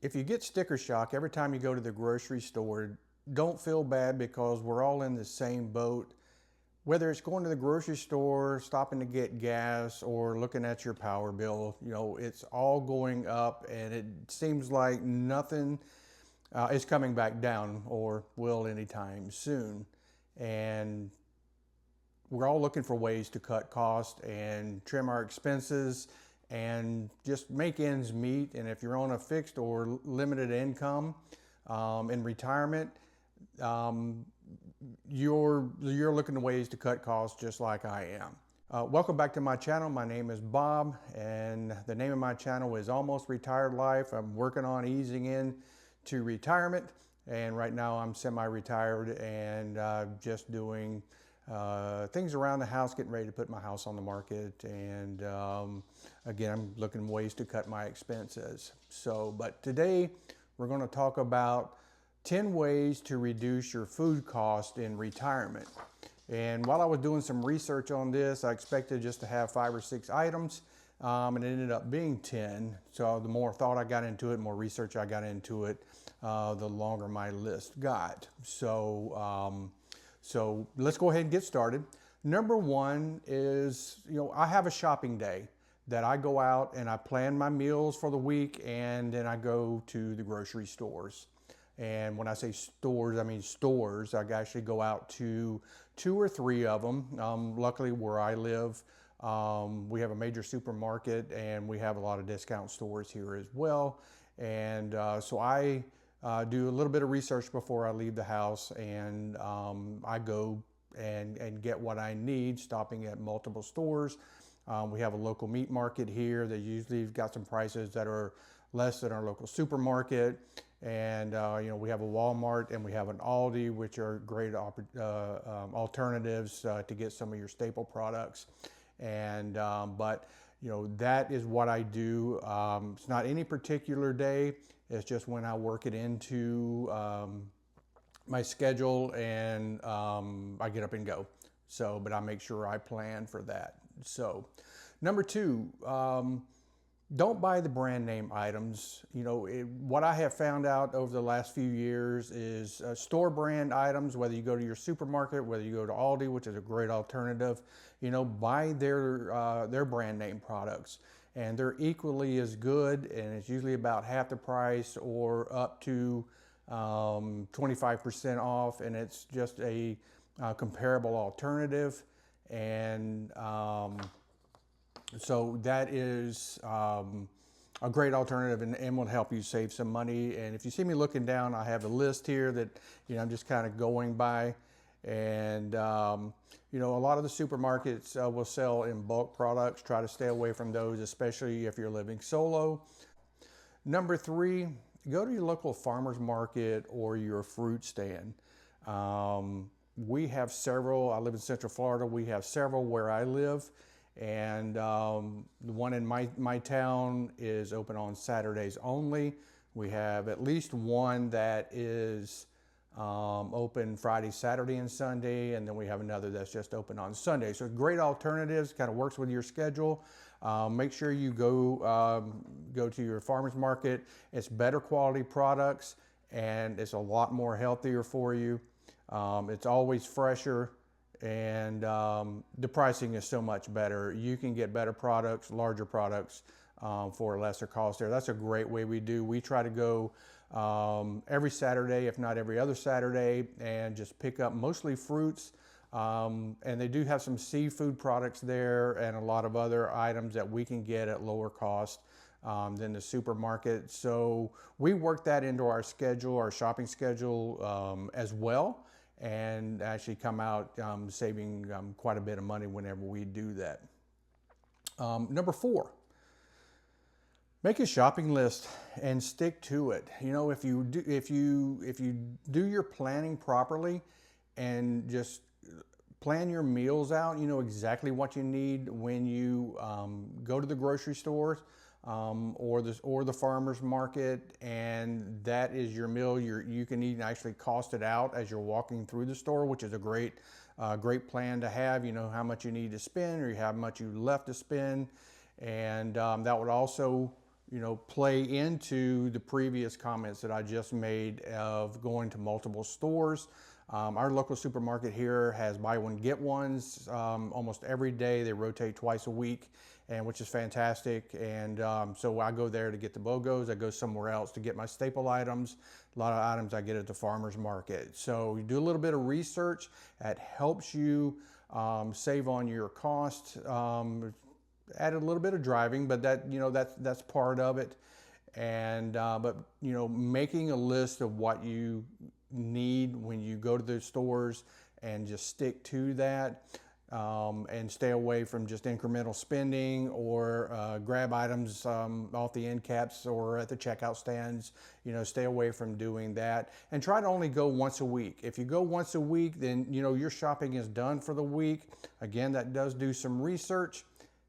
If you get sticker shock every time you go to the grocery store, don't feel bad because we're all in the same boat. Whether it's going to the grocery store, stopping to get gas, or looking at your power bill, it's all going up, and it seems like nothing is coming back down or will anytime soon. And we're all looking for ways to cut costs and trim our expenses and just make ends meet. And if you're on a fixed or limited income in retirement, you're looking at ways to cut costs just like I am. Welcome back to my channel. My name is Bob, and the name of my channel is Almost Retired Life. I'm working on easing in to retirement, and right now I'm semi-retired and just doing things around the house, getting ready to put my house on the market. And again, I'm looking at ways to cut my expenses. But today we're going to talk about 10 ways to reduce your food cost in retirement. And while I was doing some research on this, I expected just to have 5 or 6 items, and it ended up being 10. So the more thought I got into it, more research I got into it, the longer my list got. So let's go ahead and get started. Number one is, I have a shopping day that I go out and I plan my meals for the week, and then I go to the grocery stores. And when I say stores, I mean stores. I actually go out to 2 or 3 of them. Luckily, where I live, we have a major supermarket, and we have a lot of discount stores here as well. And so I do a little bit of research before I leave the house, and I go and get what I need, stopping at multiple stores. We have a local meat market here that usually got some prices that are less than our local supermarket. And we have a Walmart and we have an Aldi, which are great alternatives to get some of your staple products. And but that is what I do. It's not any particular day. It's just when I work it into my schedule, and I get up and go. But I make sure I plan for that. So, number 2. Don't buy the brand name items. What I have found out over the last few years is store brand items, whether you go to your supermarket, whether you go to Aldi, which is a great alternative, buy their brand name products. And they're equally as good, and it's usually about half the price or up to 25% off, and it's just a comparable alternative. And so that is a great alternative, and will help you save some money. And if you see me looking down, I have a list here that I'm just kind of going by. And a lot of the supermarkets will sell in bulk products. Try to stay away from those, especially if you're living solo. Number 3, go to your local farmer's market or your fruit stand. We have several. I live in Central Florida. We have several where I live. And the one in my town is open on Saturdays only. We have at least one that is open Friday, Saturday, and Sunday, and then we have another that's just open on Sunday. So great alternatives, kind of works with your schedule. Make sure you go to your farmer's market. It's better quality products, and it's a lot more healthier for you. It's always fresher. And the pricing is so much better. You can get better products, larger products for a lesser cost there. That's a great way we do. We try to go every Saturday, if not every other Saturday, and just pick up mostly fruits. And they do have some seafood products there and a lot of other items that we can get at lower cost than the supermarket. So we work that into our schedule, our shopping schedule as well, and actually come out saving quite a bit of money whenever we do that. Number 4, make a shopping list and stick to it. If you do your planning properly and just plan your meals out, you know exactly what you need when you go to the grocery stores. Or the farmer's market, and that is your meal. You can even actually cost it out as you're walking through the store, which is a great plan to have. You know how much you need to spend, or how much you left to spend, and that would also play into the previous comments that I just made of going to multiple stores. Our local supermarket here has buy one, get ones almost every day. They rotate twice a week, and which is fantastic. And so I go there to get the BOGOs. I go somewhere else to get my staple items. A lot of items I get at the farmer's market. So you do a little bit of research. That helps you save on your cost. Add a little bit of driving, but that's part of it. And but making a list of what you need when you go to the stores and just stick to that, and stay away from just incremental spending or grab items off the end caps or at the checkout stands. Stay away from doing that, and try to only go once a week. If you go once a week, then your shopping is done for the week. Again, that does do some research.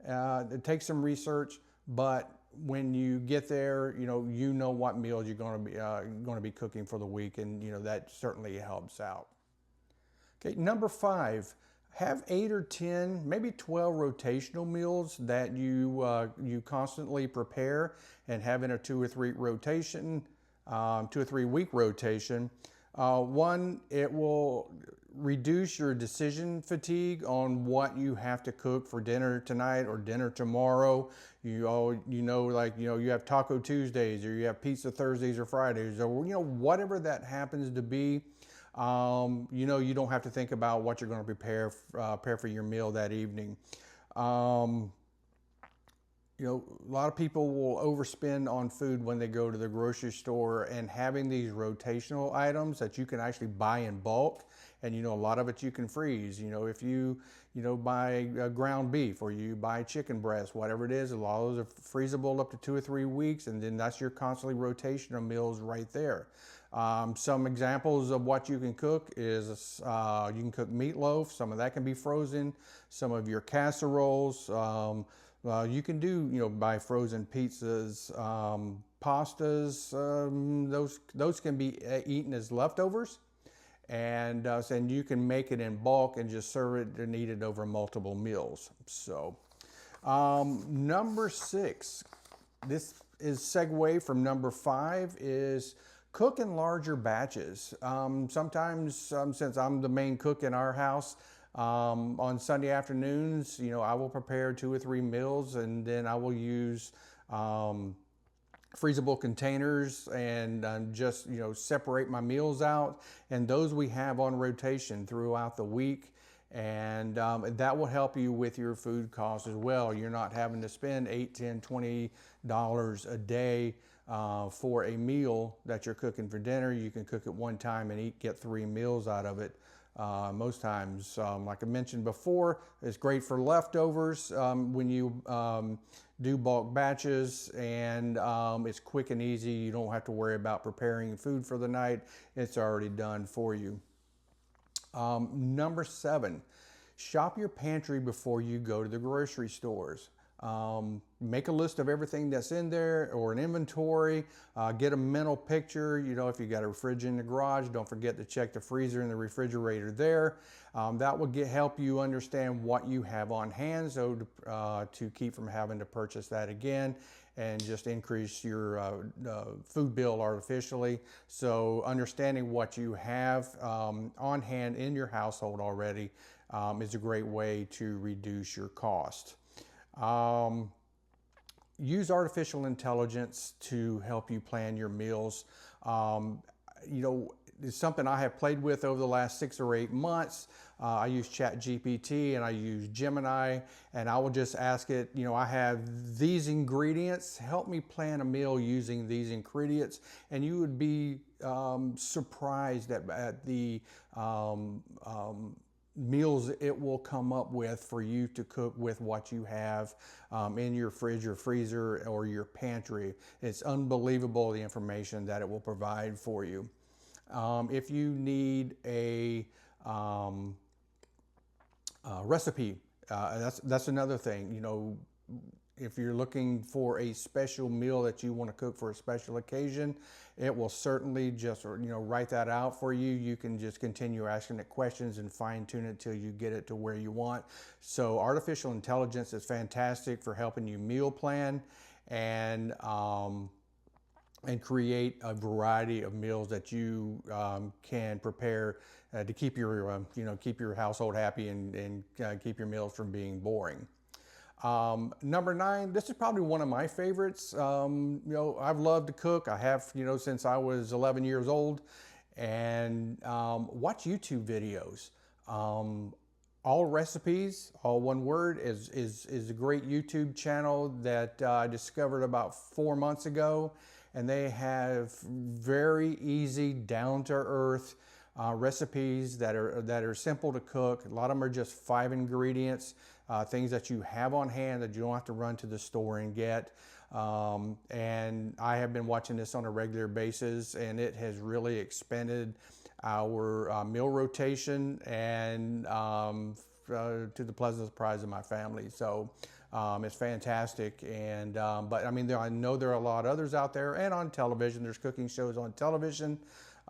It takes some research, but when you get there, you know what meals you're going to be cooking for the week, and that certainly helps out. Okay, number 5, have 8 or 10, maybe 12 rotational meals that you constantly prepare, and having a 2 or 3 rotation, 2 or 3 week rotation. One, it will reduce your decision fatigue on what you have to cook for dinner tonight or dinner tomorrow. You have Taco Tuesdays, or you have Pizza Thursdays or Fridays, or whatever that happens to be. You don't have to think about what you're going to prepare for your meal that evening. A lot of people will overspend on food when they go to the grocery store, and having these rotational items that you can actually buy in bulk, and a lot of it you can freeze. If you buy ground beef, or you buy chicken breast, whatever it is, a lot of those are freezable up to 2 or 3 weeks, and then that's your constantly rotational meals right there. Some examples of what you can cook is you can cook meatloaf. Some of that can be frozen. Some of your casseroles. You can do, buy frozen pizzas, pastas. Those can be eaten as leftovers, and you can make it in bulk and just serve it and eat it over multiple meals. So, number 6, this is segue from number 5, is cook in larger batches. Sometimes, since I'm the main cook in our house, on Sunday afternoons, I will prepare 2 or 3 meals, and then I will use freezable containers and just separate my meals out, and those we have on rotation throughout the week. And that will help you with your food costs as well. You're not having to spend $8, $10, $20 a day for a meal that you're cooking for dinner. You can cook it one time and get 3 meals out of it. Most times, like I mentioned before, it's great for leftovers when you do bulk batches, and it's quick and easy. You don't have to worry about preparing food for the night. It's already done for you. Number 7, shop your pantry before you go to the grocery stores. Make a list of everything that's in there, or an inventory. Get a mental picture. If you got a fridge in the garage, don't forget to check the freezer and the refrigerator there. That will help you understand what you have on hand, so to keep from having to purchase that again and just increase your food bill artificially. So understanding what you have on hand in your household already is a great way to reduce your cost. Use artificial intelligence to help you plan your meals. It's something I have played with over the last 6 or 8 months. I use ChatGPT and I use Gemini, and I will just ask it, I have these ingredients, help me plan a meal using these ingredients. And you would be surprised at the meals it will come up with for you to cook with what you have in your fridge or freezer or your pantry. It's unbelievable, the information that it will provide for you. If you need a recipe, that's another thing. If you're looking for a special meal that you want to cook for a special occasion, it will certainly just write that out for you. You can just continue asking it questions and fine tune it till you get it to where you want. So artificial intelligence is fantastic for helping you meal plan. and create a variety of meals that you can prepare to keep your keep your household happy and keep your meals from being boring. Number 9, this is probably one of my favorites. I've loved to cook. I have, since I was 11 years old, and watch YouTube videos. All Recipes, all one word, is a great YouTube channel that I discovered about 4 months ago. And they have very easy, down-to-earth recipes that are simple to cook. A lot of them are just 5 ingredients, things that you have on hand that you don't have to run to the store and get. And I have been watching this on a regular basis, and it has really expanded our meal rotation and to the pleasant surprise of my family. So it's fantastic. And but I mean, I know there are a lot of others out there, and on television. There's cooking shows on television.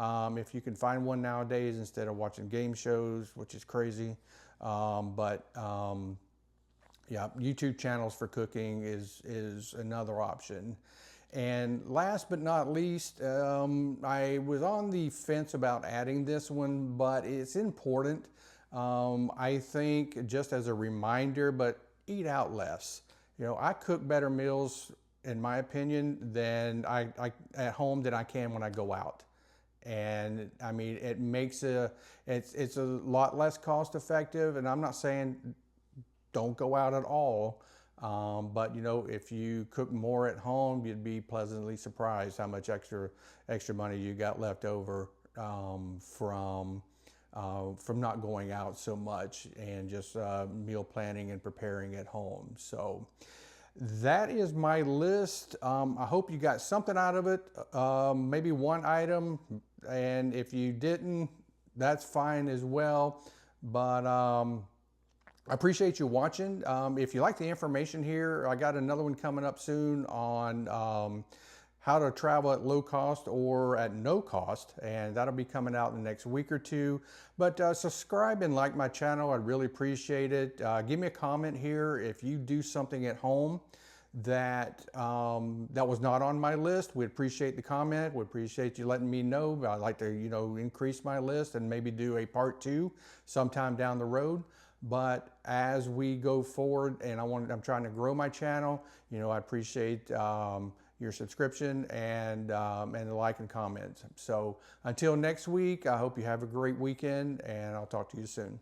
If you can find one nowadays instead of watching game shows, which is crazy. Yeah, YouTube channels for cooking is another option. And last but not least, I was on the fence about adding this one, but it's important. I think just as a reminder, but eat out less. I cook better meals, in my opinion, than I at home than I can when I go out. And I mean, it's a lot less cost effective. And I'm not saying don't go out at all. But if you cook more at home, you'd be pleasantly surprised how much extra money you got left over from not going out so much and just meal planning and preparing at home. So that is my list. I hope you got something out of it, maybe one item, and if you didn't, that's fine as well. But I appreciate you watching. If you like the information here, I got another one coming up soon on how to travel at low cost or at no cost, and that'll be coming out in the next week or two. But subscribe and like my channel. I'd really appreciate it. Give me a comment here if you do something at home that that was not on my list. We'd appreciate the comment. We'd appreciate you letting me know. I'd like to increase my list and maybe do a part 2 sometime down the road. But as we go forward, and I'm trying to grow my channel, I appreciate your subscription and the like and comments. So until next week, I hope you have a great weekend, and I'll talk to you soon.